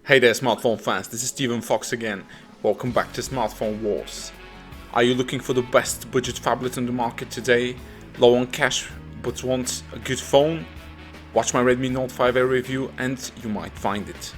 Hey there smartphone fans, this is Steven Fox again. Welcome back to Smartphone Wars. Are you looking for the best budget phablet on the market today? Low on cash but want a good phone? Watch my Redmi Note 5A review and you might find it.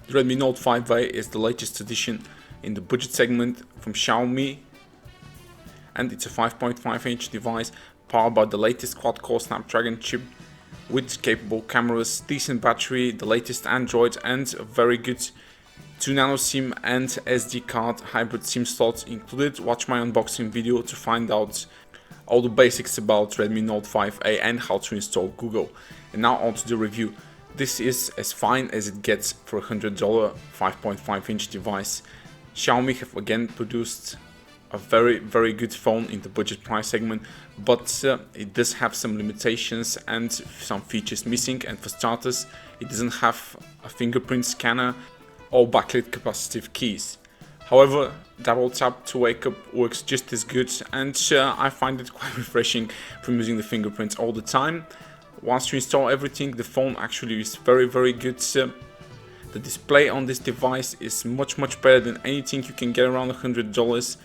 The Redmi Note 5A is the latest addition in the budget segment from Xiaomi, and it's a 5.5-inch device powered by the latest quad-core Snapdragon chip with capable cameras, decent battery, the latest Android, and a very good 2nm SIM and SD card hybrid SIM slots included. Watch my unboxing video to find out all the basics about Redmi Note 5A and how to install Google. And now on to the review. This is as fine as it gets for a $100 5.5-inch device. Xiaomi have again produced a very good phone in the budget price segment, but it does have some limitations and some features missing. And for starters, it doesn't have a fingerprint scanner or backlit capacitive keys. However, double tap to wake up works just as good, and I find it quite refreshing from using the fingerprints all the time. Once you install everything, the phone actually is very good. The display on this device is much better than anything you can get around $100,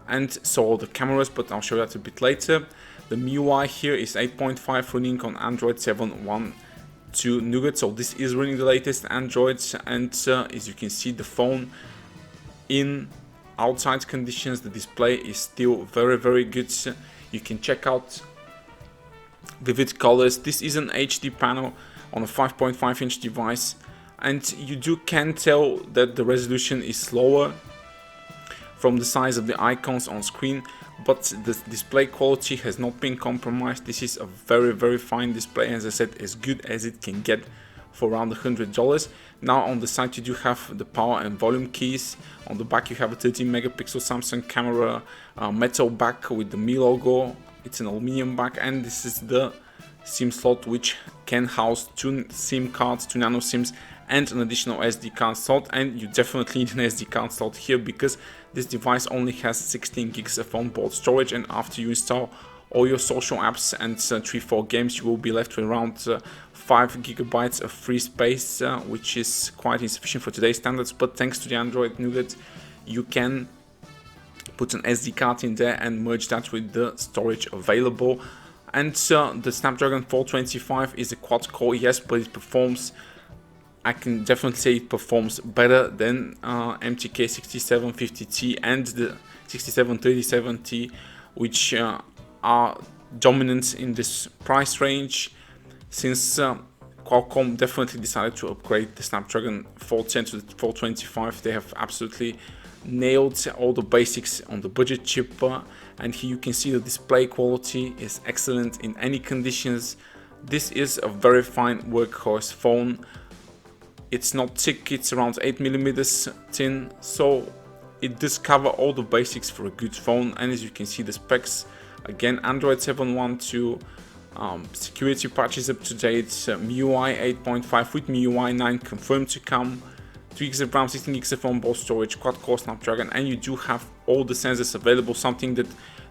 and so are the cameras, but I'll show that a bit later. The MIUI here is 8.5 running on Android 7.1.2 Nougat, so this is running the latest Android, and as you can see, the phone in outside conditions, the display is still very good. You can check out vivid colors. This is an HD panel on a 5.5-inch device, and you can tell that the resolution is lower from the size of the icons on screen, but the display quality has not been compromised. This is a very fine display, as I said, as good as it can get for around $100. Now on the side you do have the power and volume keys. On the back you have a 13 megapixel Samsung camera, metal back with the Mi logo. It's an aluminium back, and this is the SIM slot which can house 2 SIM cards, 2 nano SIMs, and an additional SD card slot. And you definitely need an SD card slot here because this device only has 16 gigs of onboard storage, and after you install all your social apps and 3-4 games, you will be left with around 5 gigabytes of free space, which is quite insufficient for today's standards. But thanks to the Android Nougat, you can put an SD card in there and merge that with the storage available. And the Snapdragon 425 is a quad core, yes, but it performs, I can definitely say it performs better than MTK 6750T and the 6737T, which are dominant in this price range. Since Qualcomm definitely decided to upgrade the Snapdragon 410 to the 425, they have absolutely nailed all the basics on the budget chip, and here you can see the display quality is excellent in any conditions. This is a very fine workhorse phone. It's not thick, it's around 8mm thin, so it does cover all the basics for a good phone. And as you can see, the specs, again, Android 7.1.2, security patches up to date, MIUI 8.5 with MIUI 9 confirmed to come, 3 GB of RAM, 16 GB of onboard storage, quad-core Snapdragon, and you do have all the sensors available, something that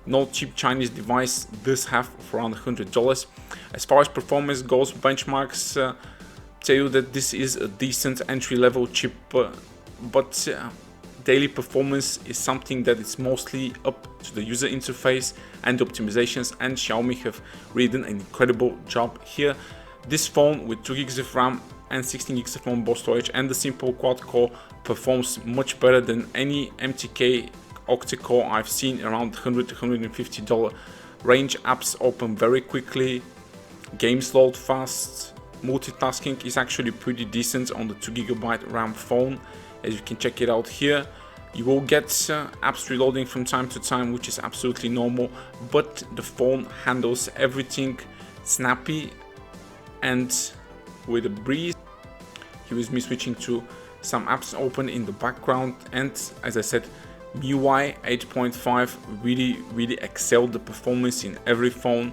no cheap Chinese device does have for around $100. As far as performance goes, benchmarks tell you that this is a decent entry-level chip, but daily performance is something that is mostly up to the user interface and optimizations, and Xiaomi have really done an incredible job here. This phone with 2 GB of RAM and 16 GB of onboard storage and the simple quad core performs much better than any MTK octa-core I've seen around $100 to $150 range. Apps open very quickly, games load fast, multitasking is actually pretty decent on the 2 GB RAM phone, as you can check it out here. You will get apps reloading from time to time, which is absolutely normal, but the phone handles everything snappy and with a breeze. Here is me switching to some apps open in the background, and as I said, MIUI 8.5 really excelled the performance in every phone.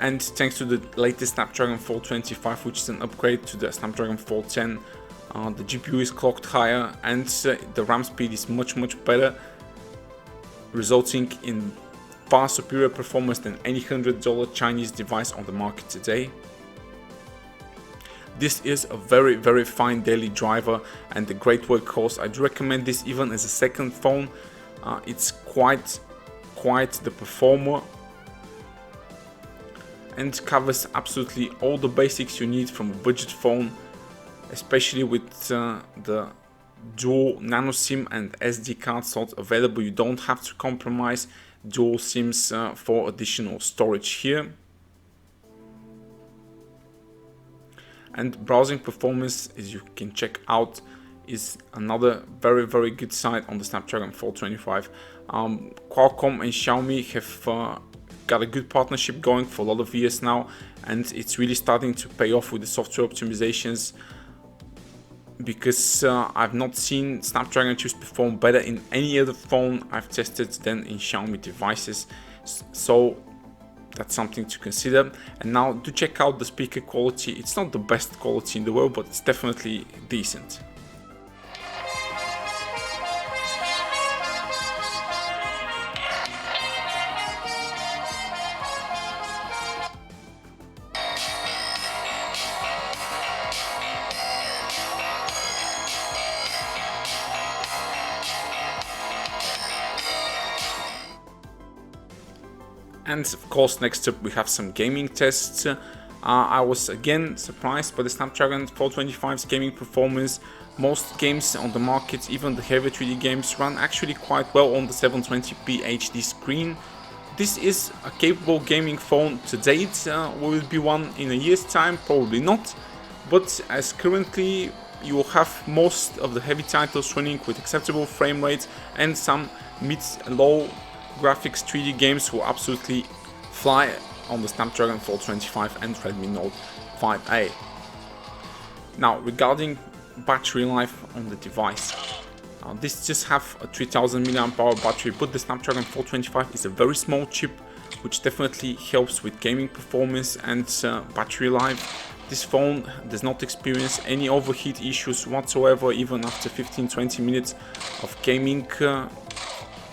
And thanks to the latest Snapdragon 425, which is an upgrade to the Snapdragon 410, The GPU is clocked higher, and the RAM speed is much better, resulting in far superior performance than any $100 Chinese device on the market today. This is a very fine daily driver and a great workhorse. I do recommend this even as a second phone. It's quite the performer and covers absolutely all the basics you need from a budget phone, especially with the dual nano SIM and SD card slots available. You don't have to compromise dual SIMs for additional storage here. And browsing performance, as you can check out, is another very good side on the Snapdragon 425. Qualcomm and Xiaomi have got a good partnership going for a lot of years now, and it's really starting to pay off with the software optimizations, because I've not seen Snapdragon chips perform better in any other phone I've tested than in Xiaomi devices. So that's something to consider. And now do check out the speaker quality. It's not the best quality in the world, but it's definitely decent. And of course, next up we have some gaming tests. I was again surprised by the Snapdragon 425's gaming performance. Most games on the market, even the heavy 3D games, run actually quite well on the 720p HD screen. This is a capable gaming phone to date. Will it be one in a year's time? Probably not. But as currently, you will have most of the heavy titles running with acceptable frame rates, and some mid-low graphics 3D games will absolutely fly on the Snapdragon 425 and Redmi Note 5A. Now, regarding battery life on the device, this just have a 3000 mAh battery, but the Snapdragon 425 is a very small chip, which definitely helps with gaming performance and battery life. This phone does not experience any overheat issues whatsoever, even after 15-20 minutes of gaming.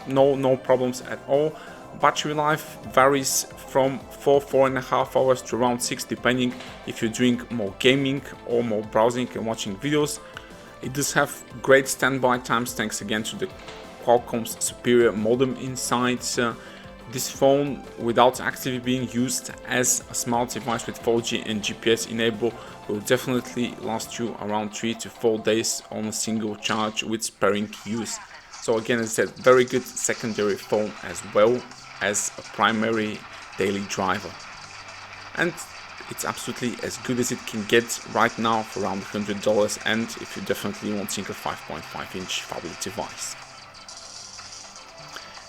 No problems at all. Battery life varies from 4.5 hours to around 6, depending if you're doing more gaming or more browsing and watching videos. It does have great standby times thanks again to the Qualcomm's superior modem inside. This phone, without actively being used as a smart device with 4G and GPS enabled, will definitely last you around 3 to 4 days on a single charge with sparing use. So again, as I said, very good secondary phone as well as a primary daily driver. And it's absolutely as good as it can get right now for around $100, and if you're definitely wanting a 5.5-inch phablet device.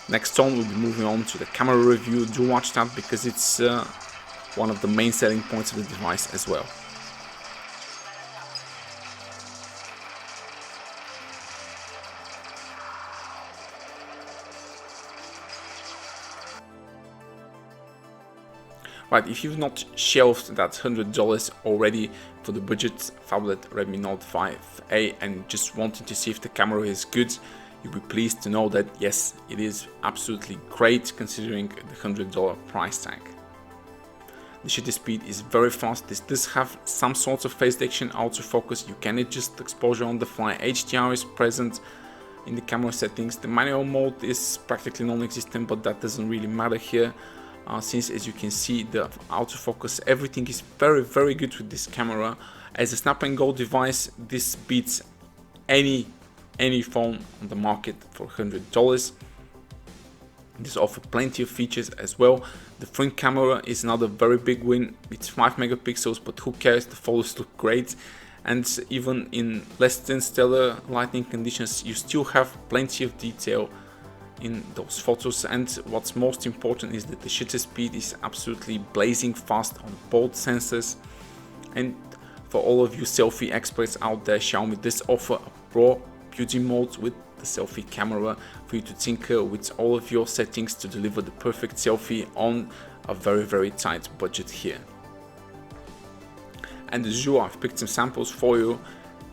Next on, we'll be moving on to the camera review. Do watch that because it's one of the main selling points of the device as well. Right, if you've not shelved that $100 already for the budget phablet Redmi Note 5A and just wanting to see if the camera is good, you'll be pleased to know that yes, it is absolutely great considering the $100 price tag. The shutter speed is very fast. This does have some sort of phase detection autofocus. You can adjust exposure on the fly. HDR is present in the camera settings. The manual mode is practically non-existent, but that doesn't really matter here. Since, as you can see, the autofocus, everything is very good with this camera. As a Snap and Go device, this beats any phone on the market for $100. This offers plenty of features as well. The front camera is another very big win. It's 5 megapixels, but who cares? The photos look great, and even in less than stellar lighting conditions, you still have plenty of detail in those photos. And what's most important is that the shutter speed is absolutely blazing fast on both sensors. And for all of you selfie experts out there, Xiaomi does offer a Pro Beauty mode with the selfie camera for you to tinker with all of your settings to deliver the perfect selfie on a very tight budget here. And as usual, I've picked some samples for you.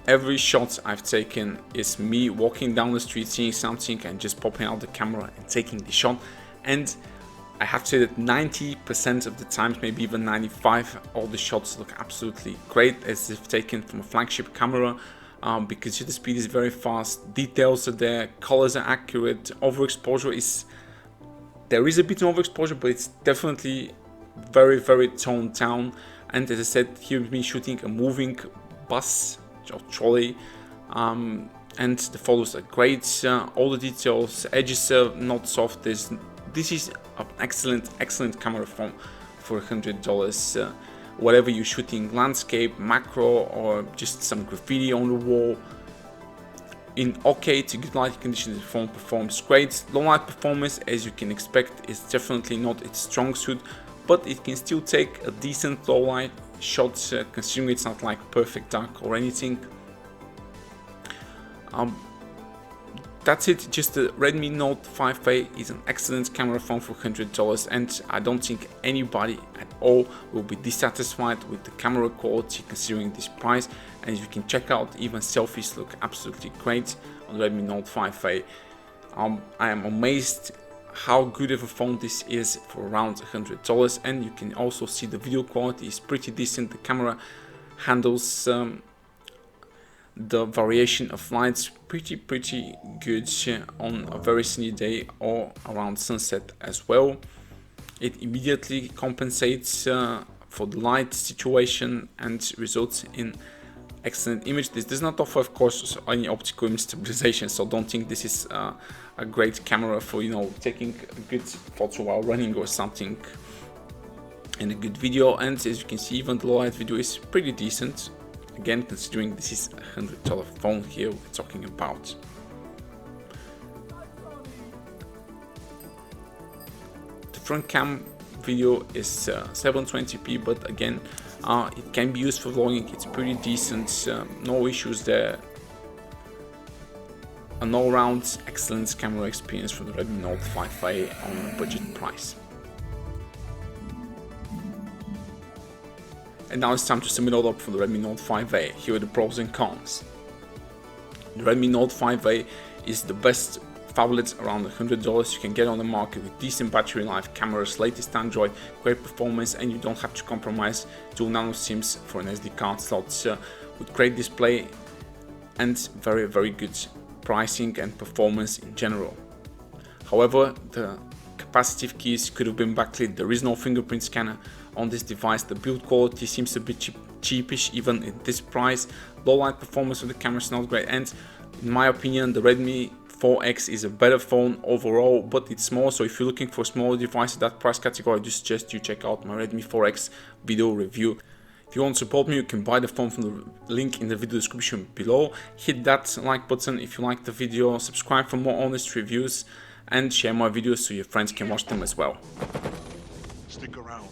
Every shot I've taken is me walking down the street, seeing something and just popping out the camera and taking the shot. And I have to say that 90% of the times, maybe even 95%, all the shots look absolutely great as if taken from a flagship camera, because shutter speed is very fast, details are there, colors are accurate, overexposure is, there is a bit of overexposure, but it's definitely very toned down. And as I said, here with me shooting a moving bus or trolley, and the photos are great, all the details, edges are not soft. This is an excellent camera phone for $100. Whatever you're shooting, landscape, macro, or just some graffiti on the wall, in okay to good light conditions, the phone performs great. Low light performance, as you can expect, is definitely not its strong suit, but it can still take a decent low light shot, considering it's not like perfect dark or anything. That's it. Just the Redmi Note 5A is an excellent camera phone for $100, and I don't think anybody at all will be dissatisfied with the camera quality considering this price. And as you can check out, even selfies look absolutely great on the Redmi Note 5A. I am amazed how good of a phone this is for around $100, and you can also see the video quality is pretty decent. The camera handles the variation of lights pretty good on a very sunny day or around sunset as well. It immediately compensates for the light situation and results in excellent image. This does not offer, of course, any optical image stabilization, so don't think this is a great camera for, you know, taking a good photo while running or something in a good video. And as you can see, even the low light video is pretty decent. Again, considering this is a $100 phone here we're talking about. The front cam video is 720p, but again, it can be used for vlogging. It's pretty decent, no issues there. An all-round excellent camera experience for the Redmi Note 5A on a budget price. And now it's time to sum it all up for the Redmi Note 5A. Here are the pros and cons. The Redmi Note 5A is the best phablet around $100 you can get on the market, with decent battery life, cameras, latest Android, great performance, and you don't have to compromise dual nano SIMs for an SD card slot, with great display and very good pricing and performance in general. However, the capacitive keys could have been backlit. There is no fingerprint scanner on this device. The build quality seems a bit cheapish even at this price. Low light performance of the camera is not great, and in my opinion the Redmi 4X is a better phone overall, but it's small, so if you're looking for a smaller device in that price category, I do suggest you check out my Redmi 4X video review. If you want to support me, you can buy the phone from the link in the video description below. Hit that like button if you like the video, subscribe for more honest reviews, and share my videos so your friends can watch them as well. Stick around.